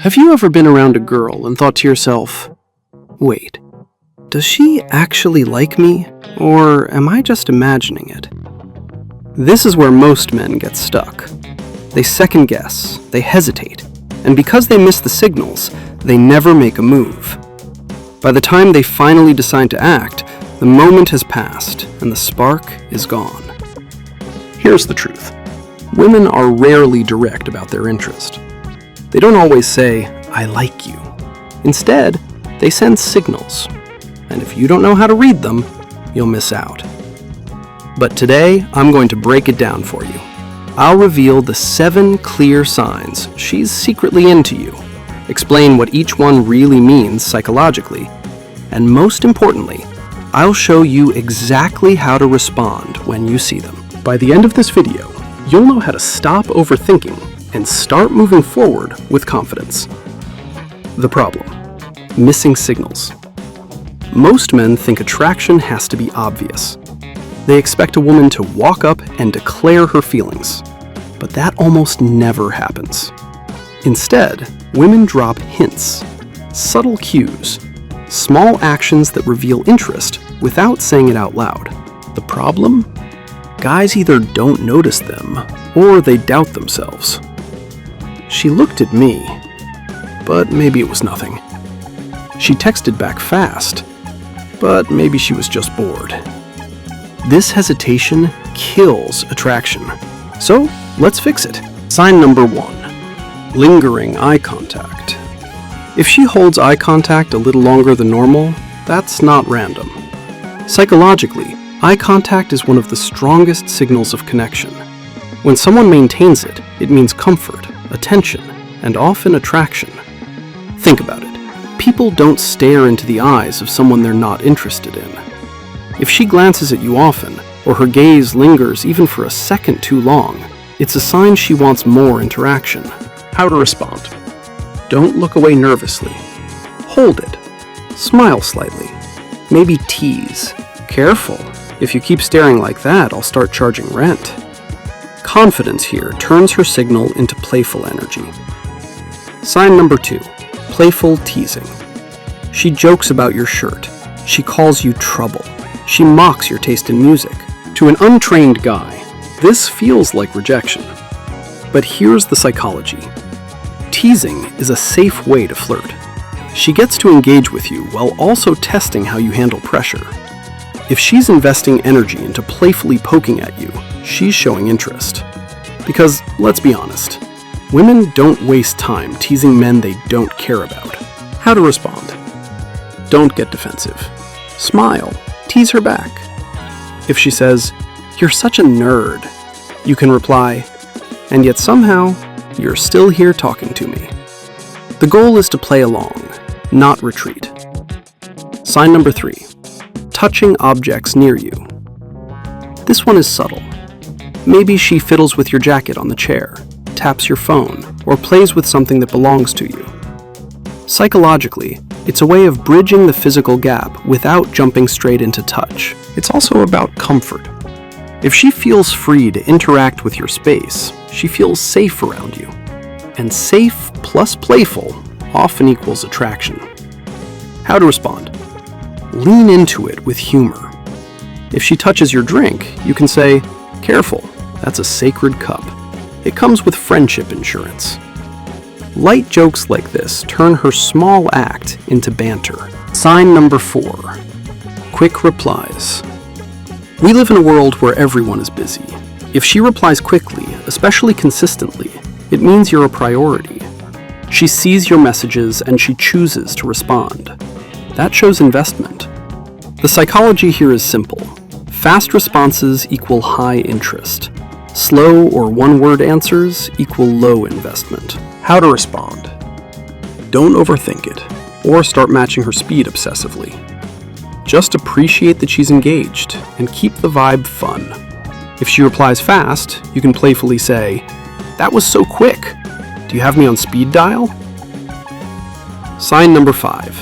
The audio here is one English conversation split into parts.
Have you ever been around a girl and thought to yourself, wait, does she actually like me, or am I just imagining it? This is where most men get stuck. They second guess, they hesitate, and because they miss the signals, they never make a move. By the time they finally decide to act, the moment has passed and the spark is gone. Here's the truth. Women are rarely direct about their interest. They don't always say, I like you. Instead, they send signals. And if you don't know how to read them, you'll miss out. But today, I'm going to break it down for you. I'll reveal the 7 clear signs she's secretly into you, explain what each one really means psychologically, and most importantly, I'll show you exactly how to respond when you see them. By the end of this video, you'll know how to stop overthinking and start moving forward with confidence. The problem: missing signals. Most men think attraction has to be obvious. They expect a woman to walk up and declare her feelings, but that almost never happens. Instead, women drop hints, subtle cues, small actions that reveal interest without saying it out loud. The problem? Guys either don't notice them or they doubt themselves. She looked at me, but maybe it was nothing. She texted back fast, but maybe she was just bored. This hesitation kills attraction. So let's fix it. Sign number 1, lingering eye contact. If she holds eye contact a little longer than normal, that's not random. Psychologically, eye contact is one of the strongest signals of connection. When someone maintains it, it means comfort, attention, and often attraction. Think about it. People don't stare into the eyes of someone they're not interested in. If she glances at you often, or her gaze lingers even for a second too long, it's a sign she wants more interaction. How to respond? Don't look away nervously. Hold it. Smile slightly. Maybe tease. Careful. If you keep staring like that, I'll start charging rent. Confidence here turns her signal into playful energy. Sign number 2, playful teasing. She jokes about your shirt. She calls you trouble. She mocks your taste in music. To an untrained guy, this feels like rejection. But here's the psychology. Teasing is a safe way to flirt. She gets to engage with you while also testing how you handle pressure. If she's investing energy into playfully poking at you, she's showing interest. Because, let's be honest, women don't waste time teasing men they don't care about. How to respond? Don't get defensive. Smile. Tease her back. If she says, "You're such a nerd," you can reply, "And yet somehow, you're still here talking to me." The goal is to play along, not retreat. Sign number 3, touching objects near you. This one is subtle. Maybe she fiddles with your jacket on the chair, taps your phone, or plays with something that belongs to you. Psychologically, it's a way of bridging the physical gap without jumping straight into touch. It's also about comfort. If she feels free to interact with your space, she feels safe around you. And safe plus playful often equals attraction. How to respond? Lean into it with humor. If she touches your drink, you can say, "Careful, that's a sacred cup. It comes with friendship insurance." Light jokes like this turn her small act into banter. Sign number 4, quick replies. We live in a world where everyone is busy. If she replies quickly, especially consistently, it means you're a priority. She sees your messages and she chooses to respond. That shows investment. The psychology here is simple. Fast responses equal high interest. Slow or one-word answers equal low investment. How to respond? Don't overthink it, or start matching her speed obsessively. Just appreciate that she's engaged, and keep the vibe fun. If she replies fast, you can playfully say, "That was so quick. Do you have me on speed dial?" Sign number 5,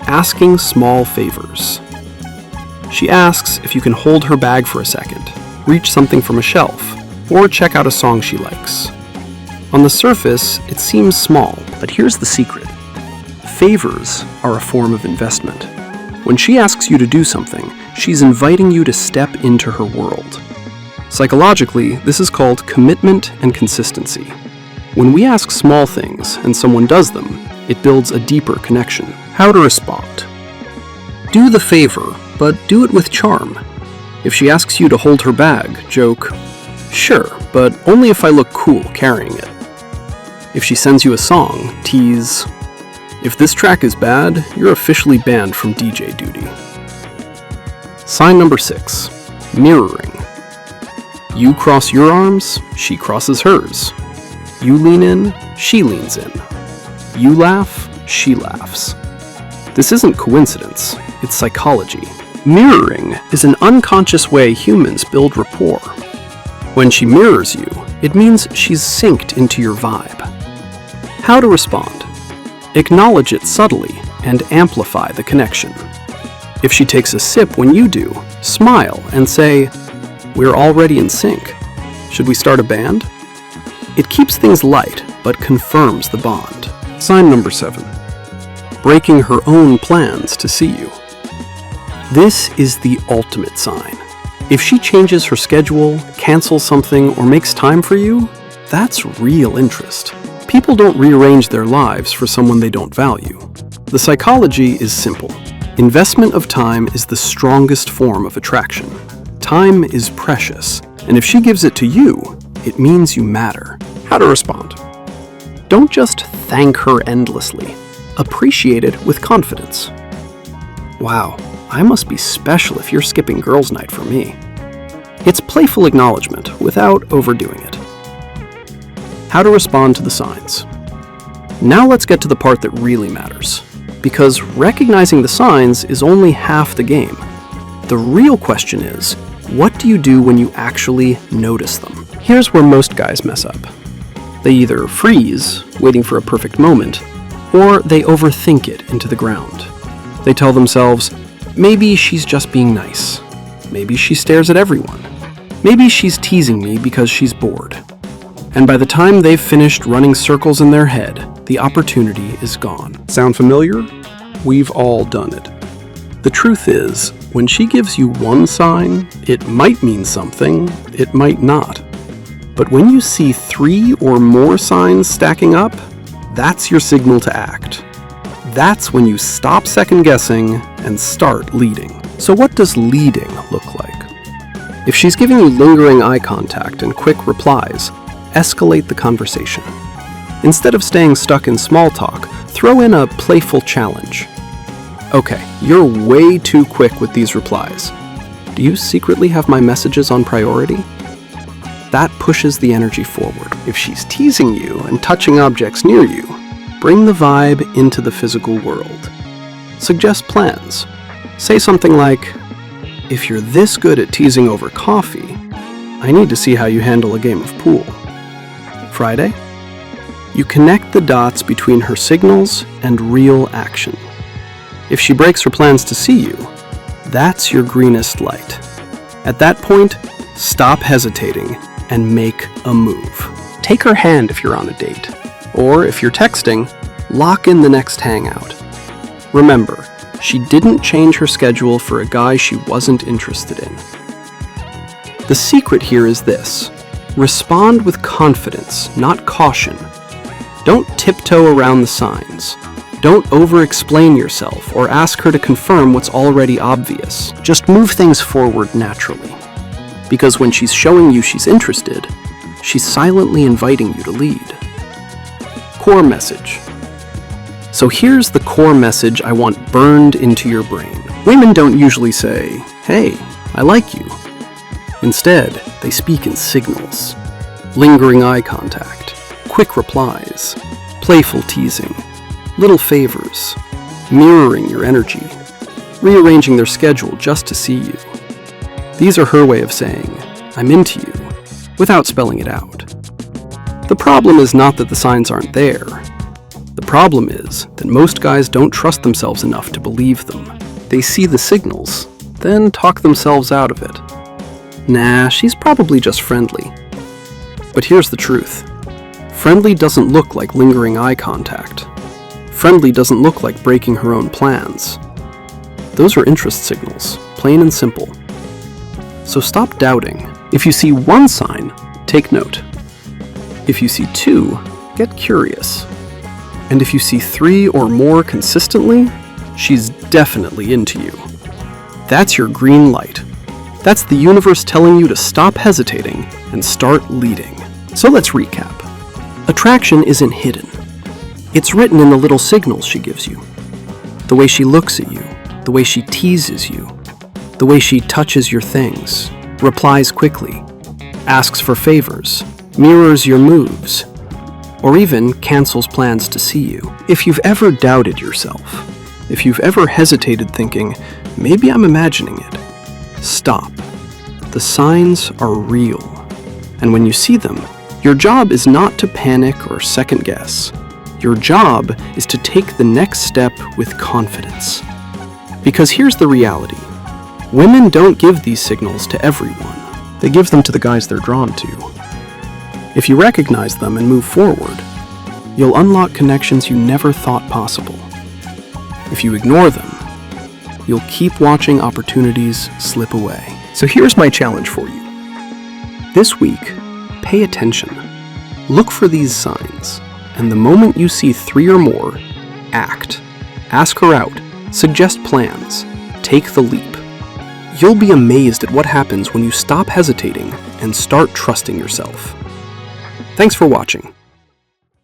asking small favors. She asks if you can hold her bag for a second, reach something from a shelf, or check out a song she likes. On the surface, it seems small, but here's the secret. Favors are a form of investment. When she asks you to do something, she's inviting you to step into her world. Psychologically, this is called commitment and consistency. When we ask small things and someone does them, it builds a deeper connection. How to respond. Do the favor, but do it with charm. If she asks you to hold her bag, joke, "Sure, but only if I look cool carrying it." If she sends you a song, tease, "If this track is bad, you're officially banned from DJ duty." Sign number 6, mirroring. You cross your arms, she crosses hers. You lean in, she leans in. You laugh, she laughs. This isn't coincidence, it's psychology. Mirroring is an unconscious way humans build rapport. When she mirrors you, it means she's synced into your vibe. How to respond. Acknowledge it subtly and amplify the connection. If she takes a sip when you do, smile and say, "We're already in sync. Should we start a band?" It keeps things light, but confirms the bond. Sign number 7. Breaking her own plans to see you. This is the ultimate sign. If she changes her schedule, cancels something, or makes time for you, that's real interest. People don't rearrange their lives for someone they don't value. The psychology is simple. Investment of time is the strongest form of attraction. Time is precious, and if she gives it to you, it means you matter. How to respond. Don't just thank her endlessly. Appreciate it with confidence. "Wow, I must be special if you're skipping girls' night for me." It's playful acknowledgement without overdoing it. How to respond to the signs. Now let's get to the part that really matters, because recognizing the signs is only half the game. The real question is, what do you do when you actually notice them? Here's where most guys mess up. They either freeze, waiting for a perfect moment, or they overthink it into the ground. They tell themselves, maybe she's just being nice. Maybe she stares at everyone. Maybe she's teasing me because she's bored. And by the time they've finished running circles in their head, the opportunity is gone. Sound familiar? We've all done it. The truth is, when she gives you one sign, it might mean something, it might not. But when you see 3 or more signs stacking up, that's your signal to act. That's when you stop second-guessing and start leading. So what does leading look like? If she's giving you lingering eye contact and quick replies, escalate the conversation. Instead of staying stuck in small talk, throw in a playful challenge. "Okay, you're way too quick with these replies. Do you secretly have my messages on priority?" That pushes the energy forward. If she's teasing you and touching objects near you, bring the vibe into the physical world. Suggest plans. Say something like, "If you're this good at teasing over coffee, I need to see how you handle a game of pool." Friday? You connect the dots between her signals and real action. If she breaks her plans to see you, that's your greenest light. At that point, stop hesitating and make a move. Take her hand if you're on a date. Or if you're texting, lock in the next hangout. Remember, she didn't change her schedule for a guy she wasn't interested in. The secret here is this. Respond with confidence, not caution. Don't tiptoe around the signs. Don't over-explain yourself or ask her to confirm what's already obvious. Just move things forward naturally. Because when she's showing you she's interested, she's silently inviting you to lead. Core message. So here's the core message I want burned into your brain. Women don't usually say, "Hey, I like you." Instead, they speak in signals. Lingering eye contact, quick replies, playful teasing, little favors, mirroring your energy, rearranging their schedule just to see you. These are her way of saying, "I'm into you," without spelling it out. The problem is not that the signs aren't there. The problem is that most guys don't trust themselves enough to believe them. They see the signals, then talk themselves out of it. Nah, she's probably just friendly. But here's the truth. Friendly doesn't look like lingering eye contact. Friendly doesn't look like breaking her own plans. Those are interest signals, plain and simple. So stop doubting. If you see one sign, take note. If you see two, get curious. And if you see three or more consistently, she's definitely into you. That's your green light. That's the universe telling you to stop hesitating and start leading. So let's recap. Attraction isn't hidden. It's written in the little signals she gives you. The way she looks at you, the way she teases you, the way she touches your things, replies quickly, asks for favors, mirrors your moves, or even cancels plans to see you. If you've ever doubted yourself, if you've ever hesitated thinking, maybe I'm imagining it, stop. The signs are real. And when you see them, your job is not to panic or second guess. Your job is to take the next step with confidence. Because here's the reality. Women don't give these signals to everyone. They give them to the guys they're drawn to. If you recognize them and move forward, you'll unlock connections you never thought possible. If you ignore them, you'll keep watching opportunities slip away. So here's my challenge for you. This week, pay attention. Look for these signs, and the moment you see 3 or more, act. Ask her out. Suggest plans. Take the leap. You'll be amazed at what happens when you stop hesitating and start trusting yourself. Thanks for watching.